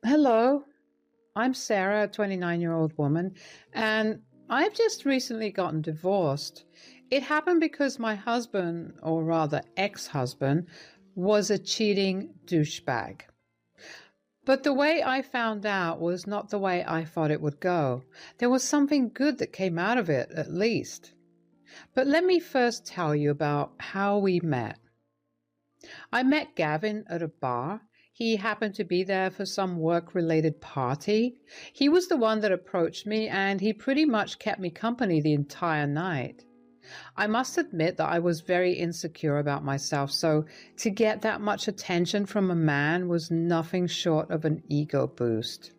Hello, I'm Sarah, a 29-year-old woman, and I've just recently gotten divorced. It happened because my husband, or rather ex-husband, was a cheating douchebag. But the way I found out was not the way I thought it would go. There was something good that came out of it, at least. But let me first tell you about how we met. I met Gavin at a bar. He happened to be there for some work related party. He was the one that approached me, and he pretty much kept me company the entire night. I must admit that I was very insecure about myself, so to get that much attention from a man was nothing short of an ego boost.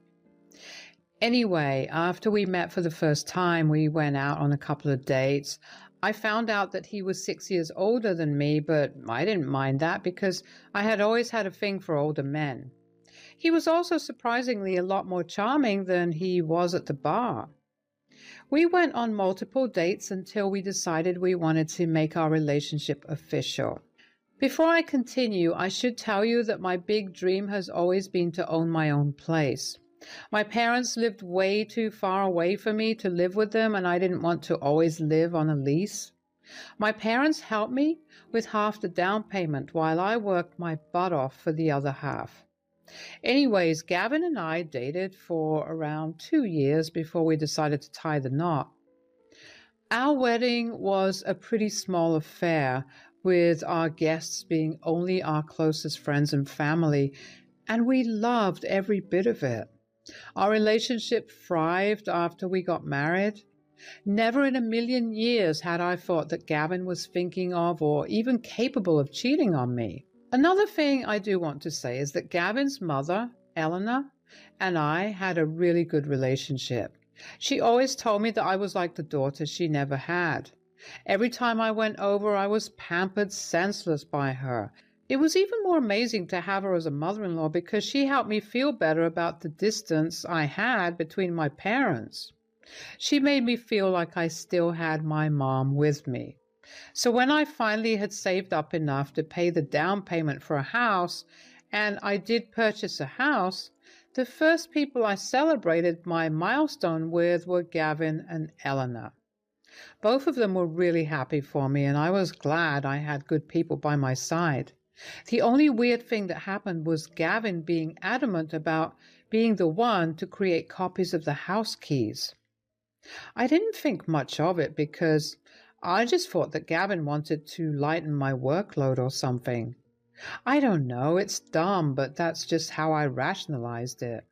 Anyway, after we met for the first time, we went out on a couple of dates. I found out that he was 6 years older than me, but I didn't mind that because I had always had a thing for older men. He was also surprisingly a lot more charming than he was at the bar. We went on multiple dates until we decided we wanted to make our relationship official. Before I continue, I should tell you that my big dream has always been to own my own place. My parents lived way too far away from me to live with them, and I didn't want to always live on a lease. My parents helped me with half the down payment while I worked my butt off for the other half. Anyways, Gavin and I dated for around 2 years before we decided to tie the knot. Our wedding was a pretty small affair, with our guests being only our closest friends and family, and we loved every bit of it. Our relationship thrived after we got married. Never in a million years had I thought that Gavin was thinking of or even capable of cheating on me. Another thing I do want to say is that Gavin's mother, Eleanor, and I had a really good relationship. She always told me that I was like the daughter she never had. Every time I went over, I was pampered senseless by her. It was even more amazing to have her as a mother-in-law because she helped me feel better about the distance I had between my parents. She made me feel like I still had my mom with me. So when I finally had saved up enough to pay the down payment for a house, and I did purchase a house, the first people I celebrated my milestone with were Gavin and Eleanor. Both of them were really happy for me, and I was glad I had good people by my side. The only weird thing that happened was Gavin being adamant about being the one to create copies of the house keys. I didn't think much of it because I just thought that Gavin wanted to lighten my workload or something. I don't know, it's dumb, but that's just how I rationalized it.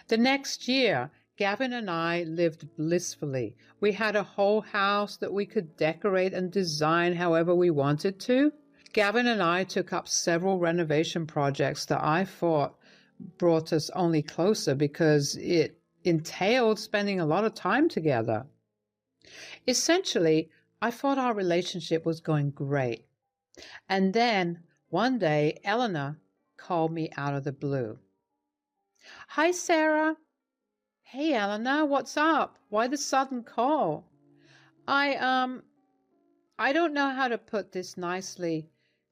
The next year, Gavin and I lived blissfully. We had a whole house that we could decorate and design however we wanted to. Gavin and I took up several renovation projects that I thought brought us only closer because it entailed spending a lot of time together. Essentially, I thought our relationship was going great. And then, one day, Eleanor called me out of the blue. Hi, Sarah. Hey, Eleanor, what's up? Why the sudden call? I, um, I don't know how to put this nicely.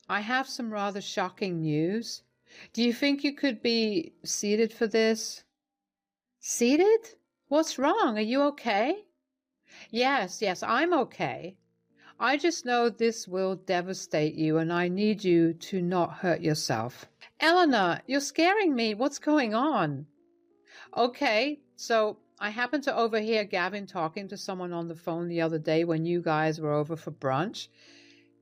I have some rather shocking news. Do you think you could be seated for this? Seated? What's wrong? Are you okay? Yes, I'm okay. I just know this will devastate you, and I need you to not hurt yourself. Eleanor, you're scaring me. What's going on? Okay, so I happened to overhear Gavin talking to someone on the phone the other day when you guys were over for brunch.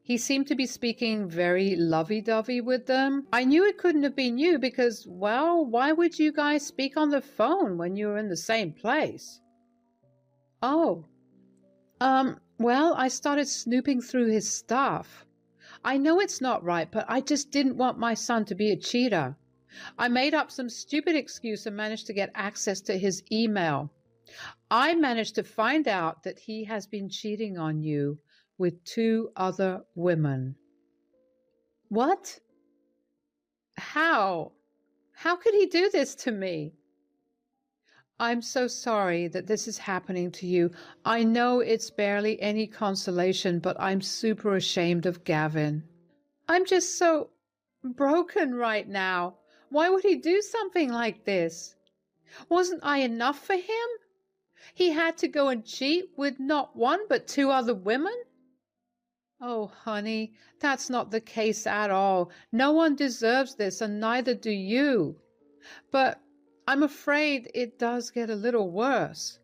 He seemed to be speaking very lovey-dovey with them. I knew it couldn't have been you because, well, why would you guys speak on the phone when you were in the same place? Oh, well, I started snooping through his stuff. I know it's not right, but I just didn't want my son to be a cheater. I made up some stupid excuse and managed to get access to his email. I managed to find out that he has been cheating on you with two other women. What? How? How could he do this to me? I'm so sorry that this is happening to you. I know it's barely any consolation, but I'm super ashamed of Gavin. I'm just so broken right now. Why would he do something like this? Wasn't I enough for him? He had to go and cheat with not one but two other women? Oh, honey, that's not the case at all. No one deserves this, and neither do you. But I'm afraid it does get a little worse.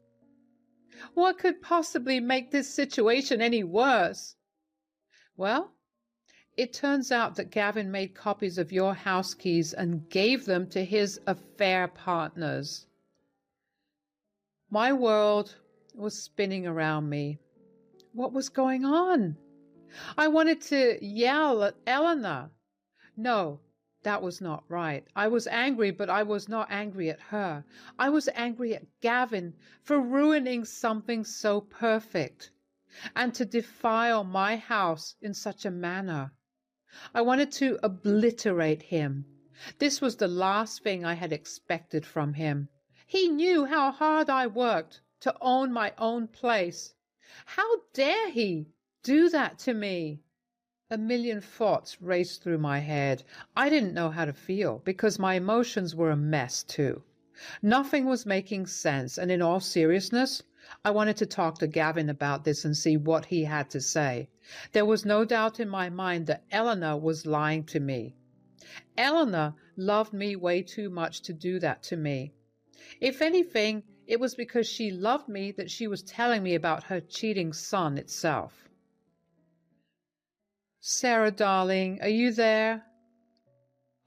What could possibly make this situation any worse? Well, it turns out that Gavin made copies of your house keys and gave them to his affair partners. My world was spinning around me. What was going on? I wanted to yell at Eleanor. No, that was not right. I was angry, but I was not angry at her. I was angry at Gavin for ruining something so perfect and to defile my house in such a manner. I wanted to obliterate him. This was the last thing I had expected from him. He knew how hard I worked to own my own place. How dare he do that to me? A million thoughts raced through my head. I didn't know how to feel because my emotions were a mess too. Nothing was making sense, and in all seriousness, I wanted to talk to Gavin about this and see what he had to say. There was no doubt in my mind that Eleanor was lying to me. Eleanor loved me way too much to do that to me. If anything, it was because she loved me that she was telling me about her cheating son itself. Sarah, darling, are you there?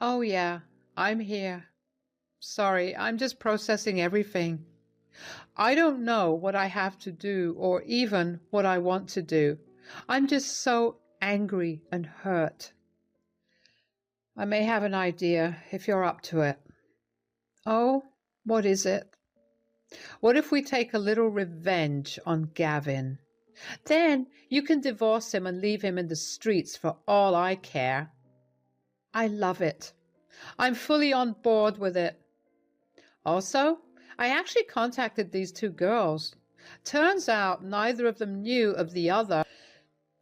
Oh, yeah, I'm here. Sorry, I'm just processing everything. I don't know what I have to do or even what I want to do. I'm just so angry and hurt. I may have an idea if you're up to it. Oh, what is it? What if we take a little revenge on Gavin? Then you can divorce him and leave him in the streets for all I care. I love it. I'm fully on board with it. Also, I actually contacted these two girls. Turns out neither of them knew of the other,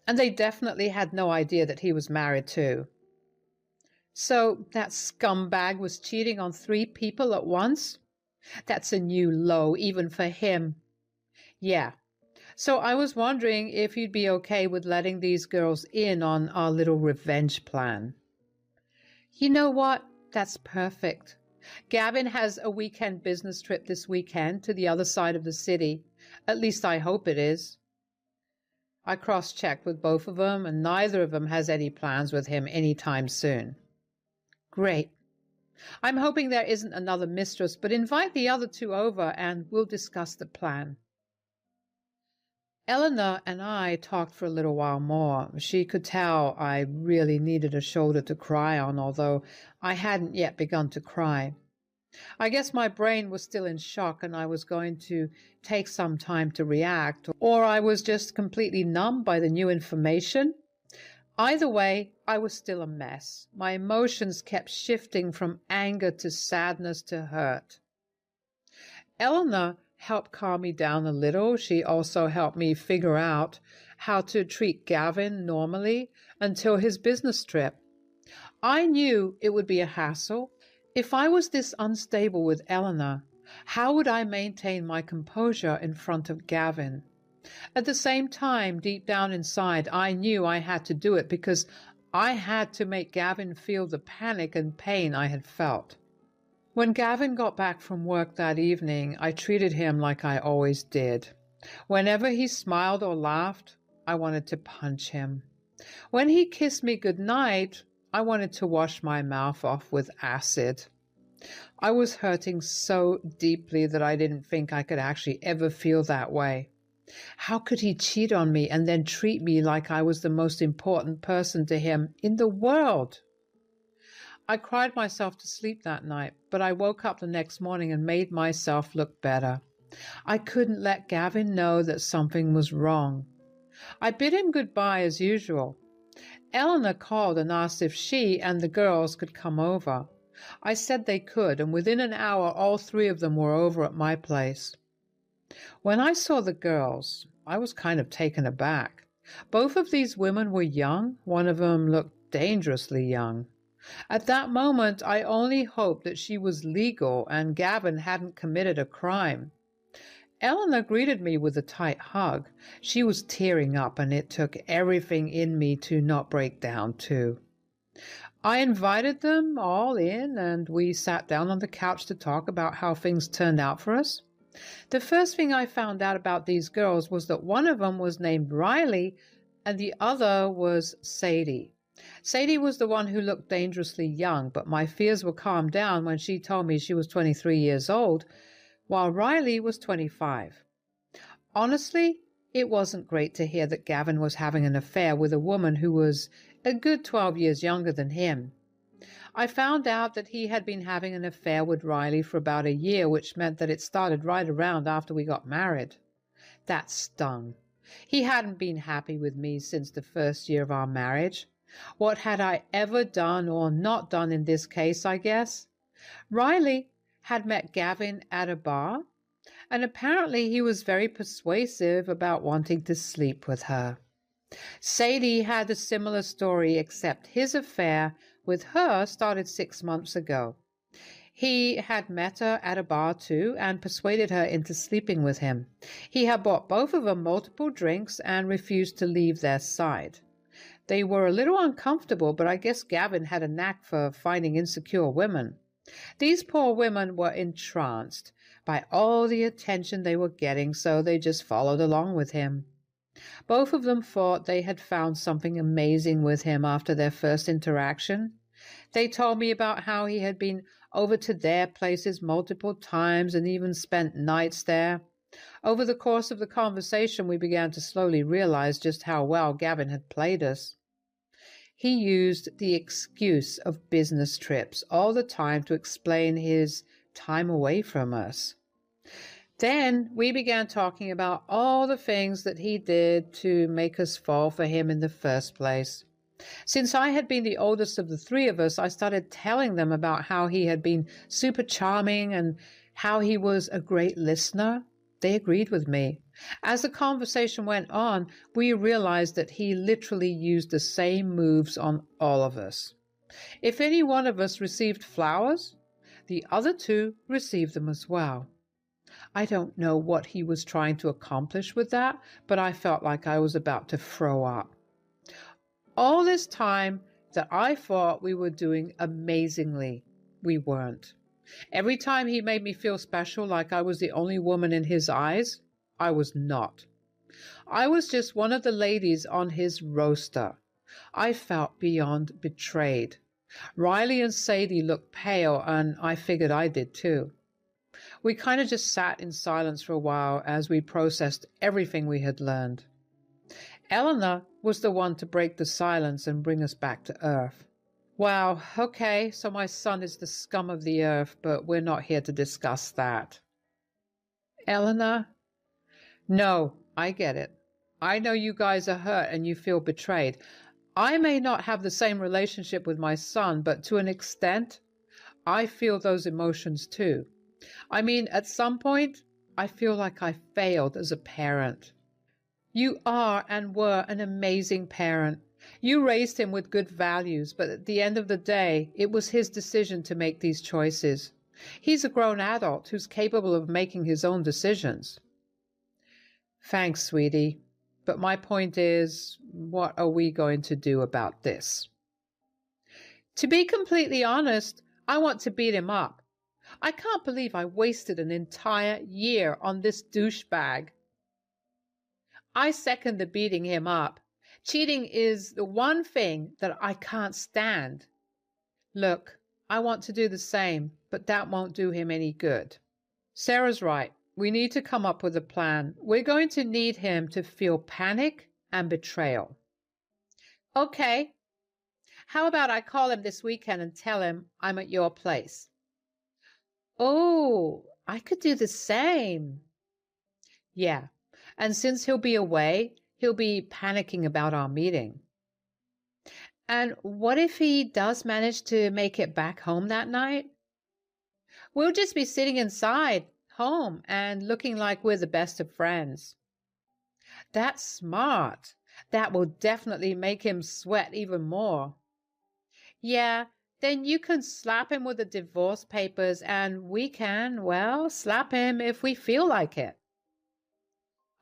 and they definitely had no idea that he was married too. So that scumbag was cheating on 3 people at once? That's a new low, even for him. Yeah. So I was wondering if you'd be okay with letting these girls in on our little revenge plan. You know what? That's perfect. Gavin has a weekend business trip this weekend to the other side of the city. At least I hope it is. I cross-checked with both of them, and neither of them has any plans with him anytime soon. Great. I'm hoping there isn't another mistress, but invite the other 2 over and we'll discuss the plan. Eleanor and I talked for a little while more. She could tell I really needed a shoulder to cry on, although I hadn't yet begun to cry. I guess my brain was still in shock and I was going to take some time to react, or I was just completely numb by the new information. Either way, I was still a mess. My emotions kept shifting from anger to sadness to hurt. Eleanor helped calm me down a little. She also helped me figure out how to treat Gavin normally until his business trip. I knew it would be a hassle. If I was this unstable with Eleanor, how would I maintain my composure in front of Gavin? At the same time, deep down inside, I knew I had to do it because I had to make Gavin feel the panic and pain I had felt. When Gavin got back from work that evening, I treated him like I always did. Whenever he smiled or laughed, I wanted to punch him. When he kissed me goodnight, I wanted to wash my mouth off with acid. I was hurting so deeply that I didn't think I could actually ever feel that way. How could he cheat on me and then treat me like I was the most important person to him in the world? I cried myself to sleep that night, but I woke up the next morning and made myself look better. I couldn't let Gavin know that something was wrong. I bid him goodbye as usual. Eleanor called and asked if she and the girls could come over. I said they could, and within an hour all 3 of them were over at my place. When I saw the girls, I was kind of taken aback. Both of these women were young. One of them looked dangerously young. At that moment, I only hoped that she was legal and Gavin hadn't committed a crime. Eleanor greeted me with a tight hug. She was tearing up, and it took everything in me to not break down, too. I invited them all in, and we sat down on the couch to talk about how things turned out for us. The first thing I found out about these girls was that one of them was named Riley and the other was Sadie. Sadie was the one who looked dangerously young, but my fears were calmed down when she told me she was 23 years old, while Riley was 25. Honestly, it wasn't great to hear that Gavin was having an affair with a woman who was a good 12 years younger than him. I found out that he had been having an affair with Riley for about a year, which meant that it started right around after we got married. That stung. He hadn't been happy with me since the first year of our marriage. What had I ever done or not done in this case, I guess? Riley had met Gavin at a bar, and apparently he was very persuasive about wanting to sleep with her. Sadie had a similar story, except his affair with her started 6 months ago. He had met her at a bar too and persuaded her into sleeping with him. He had bought both of them multiple drinks and refused to leave their side. They were a little uncomfortable, but I guess Gavin had a knack for finding insecure women. These poor women were entranced by all the attention they were getting, so they just followed along with him. Both of them thought they had found something amazing with him after their first interaction. They told me about how he had been over to their places multiple times and even spent nights there. Over the course of the conversation, we began to slowly realize just how well Gavin had played us. He used the excuse of business trips all the time to explain his time away from us. Then we began talking about all the things that he did to make us fall for him in the first place. Since I had been the oldest of the three of us, I started telling them about how he had been super charming and how he was a great listener. They agreed with me. As the conversation went on, we realized that he literally used the same moves on all of us. If any one of us received flowers, the other two received them as well. I don't know what he was trying to accomplish with that, but I felt like I was about to throw up. All this time that I thought we were doing amazingly, we weren't. Every time he made me feel special, like I was the only woman in his eyes, I was not. I was just one of the ladies on his roster. I felt beyond betrayed. Riley and Sadie looked pale, and I figured I did too. We kind of just sat in silence for a while as we processed everything we had learned. Eleanor was the one to break the silence and bring us back to earth. Wow, okay, so my son is the scum of the earth, but we're not here to discuss that. Eleanor? No, I get it. I know you guys are hurt and you feel betrayed. I may not have the same relationship with my son, but to an extent, I feel those emotions too. I mean, at some point, I feel like I failed as a parent. You are and were an amazing parent. You raised him with good values, but at the end of the day, it was his decision to make these choices. He's a grown adult who's capable of making his own decisions. Thanks, sweetie. But my point is, what are we going to do about this? To be completely honest, I want to beat him up. I can't believe I wasted an entire year on this douchebag. I second the beating him up. Cheating is the one thing that I can't stand. Look, I want to do the same, but that won't do him any good. Sarah's right. We need to come up with a plan. We're going to need him to feel panic and betrayal. Okay. How about I call him this weekend and tell him I'm at your place? Oh, I could do the same. Yeah, and since he'll be away, he'll be panicking about our meeting. And what if he does manage to make it back home that night? We'll just be sitting inside, home, and looking like we're the best of friends. That's smart. That will definitely make him sweat even more. Yeah, Then you can slap him with the divorce papers and we can, well, slap him if we feel like it.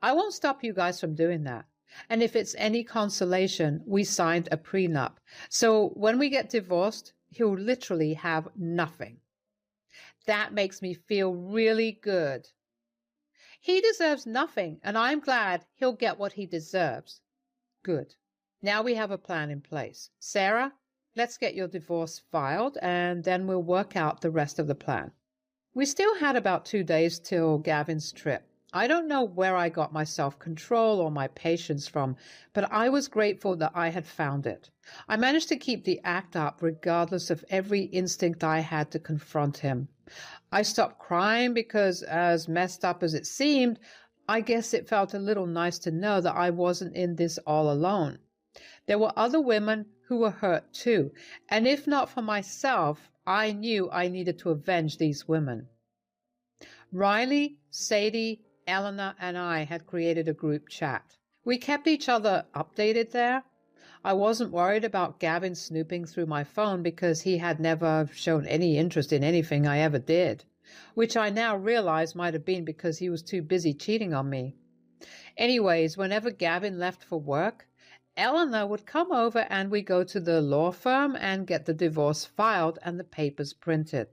I won't stop you guys from doing that. And if it's any consolation, we signed a prenup. So when we get divorced, he'll literally have nothing. That makes me feel really good. He deserves nothing, and I'm glad he'll get what he deserves. Good. Now we have a plan in place. Sarah, let's get your divorce filed, and then we'll work out the rest of the plan. We still had about 2 days till Gavin's trip. I don't know where I got my self-control or my patience from, but I was grateful that I had found it. I managed to keep the act up regardless of every instinct I had to confront him. I stopped crying because, as messed up as it seemed, I guess it felt a little nice to know that I wasn't in this all alone. There were other women who were hurt too, and if not for myself, I knew I needed to avenge these women. Riley, Sadie, Eleanor, and I had created a group chat. We kept each other updated there. I wasn't worried about Gavin snooping through my phone because he had never shown any interest in anything I ever did, which I now realize might have been because he was too busy cheating on me. Anyways, whenever Gavin left for work, Eleanor would come over and we'd go to the law firm and get the divorce filed and the papers printed.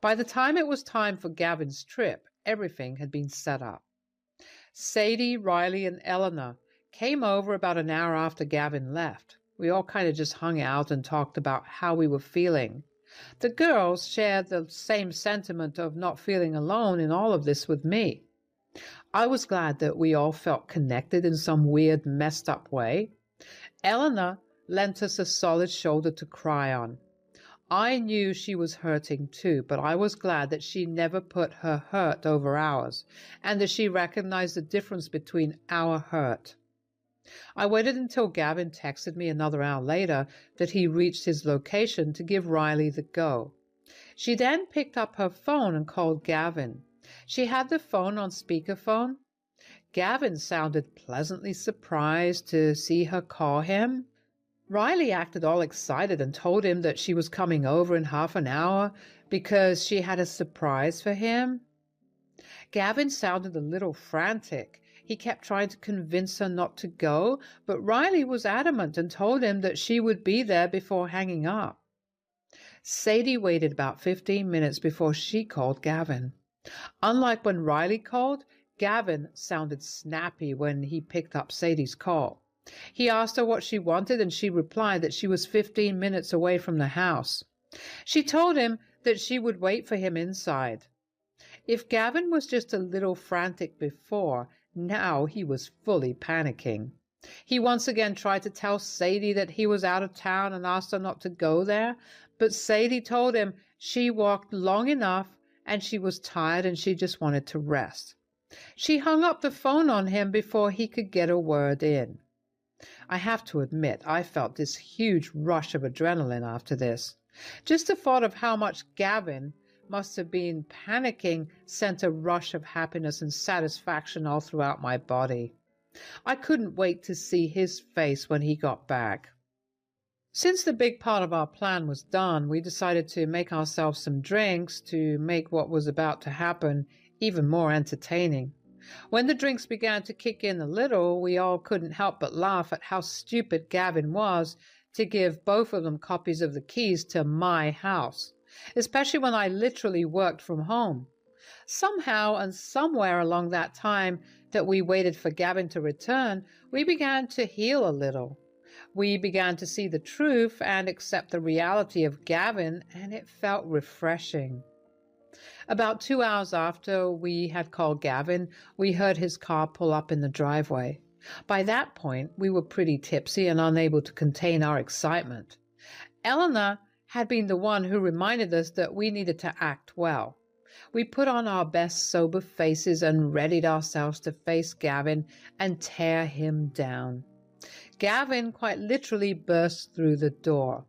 By the time it was time for Gavin's trip, everything had been set up. Sadie, Riley, and Eleanor came over about an hour after Gavin left. We all kind of just hung out and talked about how we were feeling. The girls shared the same sentiment of not feeling alone in all of this with me. I was glad that we all felt connected in some weird, messed up way. Eleanor lent us a solid shoulder to cry on. I knew she was hurting too, but I was glad that she never put her hurt over ours, and that she recognized the difference between our hurt. I waited until Gavin texted me another hour later that he reached his location to give Riley the go. She then picked up her phone and called Gavin. She had the phone on speakerphone. Gavin sounded pleasantly surprised to see her call him. Riley acted all excited and told him that she was coming over in half an hour because she had a surprise for him. Gavin sounded a little frantic. He kept trying to convince her not to go, but Riley was adamant and told him that she would be there before hanging up. Sadie waited about 15 minutes before she called Gavin. Unlike when Riley called, Gavin sounded snappy when he picked up Sadie's call. He asked her what she wanted, and she replied that she was 15 minutes away from the house. She told him that she would wait for him inside. If Gavin was just a little frantic before, now he was fully panicking. He once again tried to tell Sadie that he was out of town and asked her not to go there, but Sadie told him she walked long enough and she was tired and she just wanted to rest. She hung up the phone on him before he could get a word in. I have to admit, I felt this huge rush of adrenaline after this. Just the thought of how much Gavin must have been panicking sent a rush of happiness and satisfaction all throughout my body. I couldn't wait to see his face when he got back. Since the big part of our plan was done, we decided to make ourselves some drinks to make what was about to happen even more entertaining. When the drinks began to kick in a little, we all couldn't help but laugh at how stupid Gavin was to give both of them copies of the keys to my house, especially when I literally worked from home. Somehow and somewhere along that time that we waited for Gavin to return, we began to heal a little. We began to see the truth and accept the reality of Gavin, and it felt refreshing. About 2 hours after we had called Gavin, we heard his car pull up in the driveway. By that point, we were pretty tipsy and unable to contain our excitement. Eleanor had been the one who reminded us that we needed to act well. We put on our best sober faces and readied ourselves to face Gavin and tear him down. Gavin quite literally burst through the door.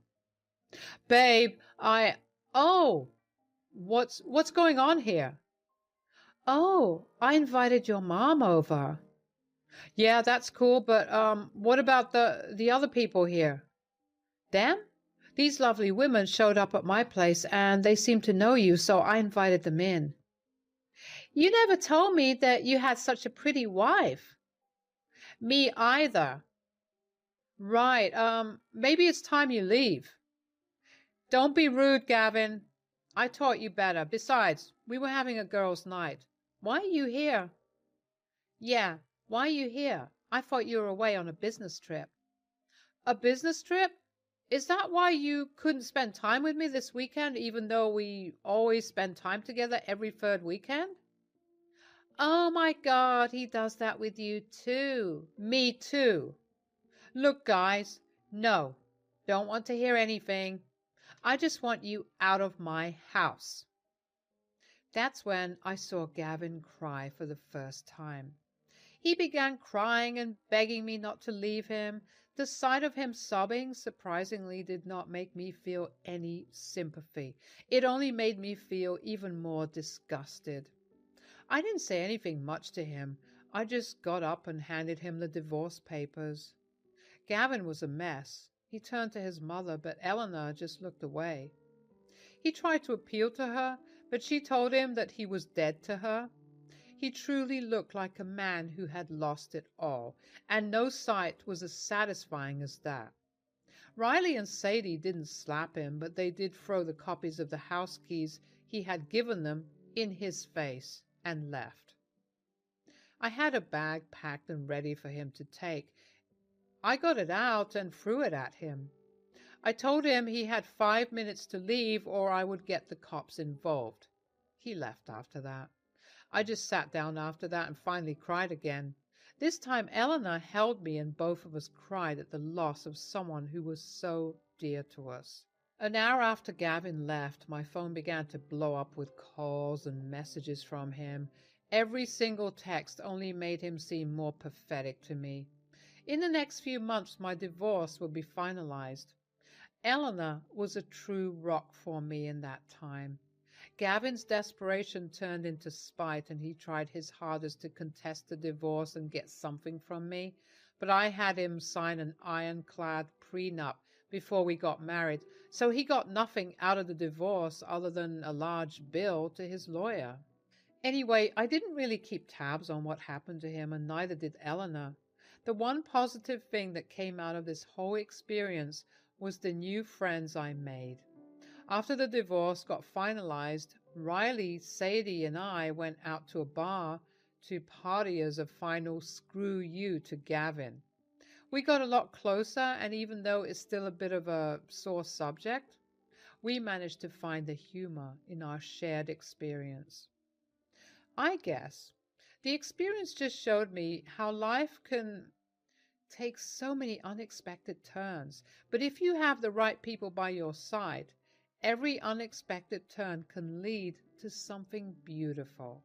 "Babe, Oh! What's going on here?" "Oh, I invited your mom over." "Yeah, that's cool, but what about the other people here?" "Them? These lovely women showed up at my place and they seemed to know you, so I invited them in. You never told me that you had such a pretty wife. Me either. Right, maybe it's time you leave. Don't be rude, Gavin. I taught you better. Besides, we were having a girls' night. Why are you here? Yeah, why are you here? I thought you were away on a business trip. A business trip? Is that why you couldn't spend time with me this weekend, even though we always spend time together every third weekend? Oh my God, he does that with you too. Me too. Look, guys, no, don't want to hear anything. I just want you out of my house. That's when I saw Gavin cry for the first time. He began crying and begging me not to leave him. The sight of him sobbing surprisingly did not make me feel any sympathy. It only made me feel even more disgusted. I didn't say anything much to him. I just got up and handed him the divorce papers. Gavin was a mess. He turned to his mother, but Eleanor just looked away. He tried to appeal to her, but she told him that he was dead to her. He truly looked like a man who had lost it all, and no sight was as satisfying as that. Riley and Sadie didn't slap him, but they did throw the copies of the house keys he had given them in his face and left. I had a bag packed and ready for him to take. I got it out and threw it at him. I told him he had 5 minutes to leave or I would get the cops involved. He left after that. I just sat down after that and finally cried again. This time Eleanor held me and both of us cried at the loss of someone who was so dear to us. An hour after Gavin left, my phone began to blow up with calls and messages from him. Every single text only made him seem more pathetic to me. In the next few months, my divorce would be finalized. Eleanor was a true rock for me in that time. Gavin's desperation turned into spite, and he tried his hardest to contest the divorce and get something from me. But I had him sign an ironclad prenup before we got married, so he got nothing out of the divorce other than a large bill to his lawyer. Anyway, I didn't really keep tabs on what happened to him, and neither did Eleanor. The one positive thing that came out of this whole experience was the new friends I made. After the divorce got finalized, Riley, Sadie, and I went out to a bar to party as a final screw you to Gavin. We got a lot closer, and even though it's still a bit of a sore subject, we managed to find the humor in our shared experience. I guess the experience just showed me how life can take so many unexpected turns, but if you have the right people by your side, every unexpected turn can lead to something beautiful.